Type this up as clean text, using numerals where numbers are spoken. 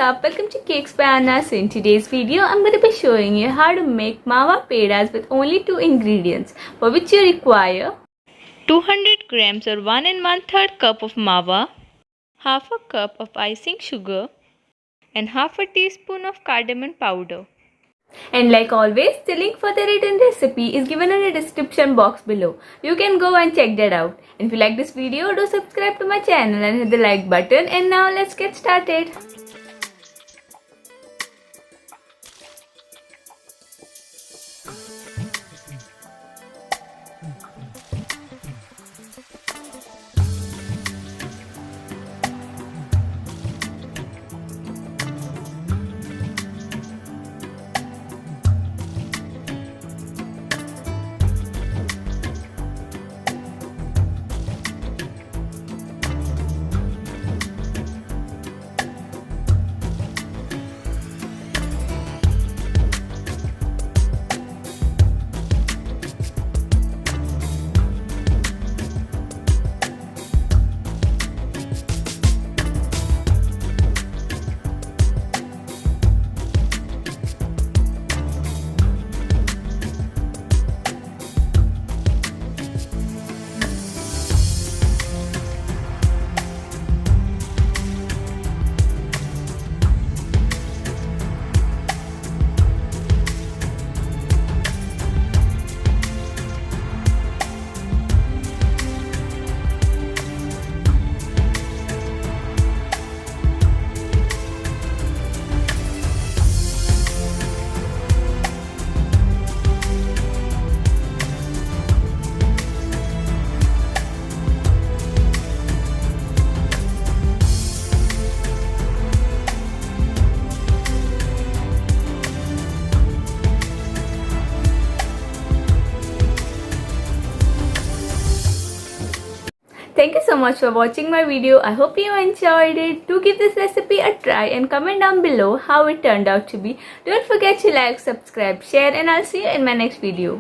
up? Welcome to Cakes by Anna. So in today's video, I'm going to be showing you how to make mawa pedas with only 2 ingredients, for which you require 200 grams or 1 and 1/3 cup of mawa, half a cup of icing sugar, and half a teaspoon of cardamon powder. And like always, the link for the written recipe is given in the description box below. You can go and check that out. And if you like this video, do subscribe to my channel and hit the like button. And now let's get started. Thank you so much for watching my video. I hope you enjoyed it. Do give this recipe a try and comment down below how it turned out to be. Don't forget to like, subscribe, share, and I'll see you in my next video.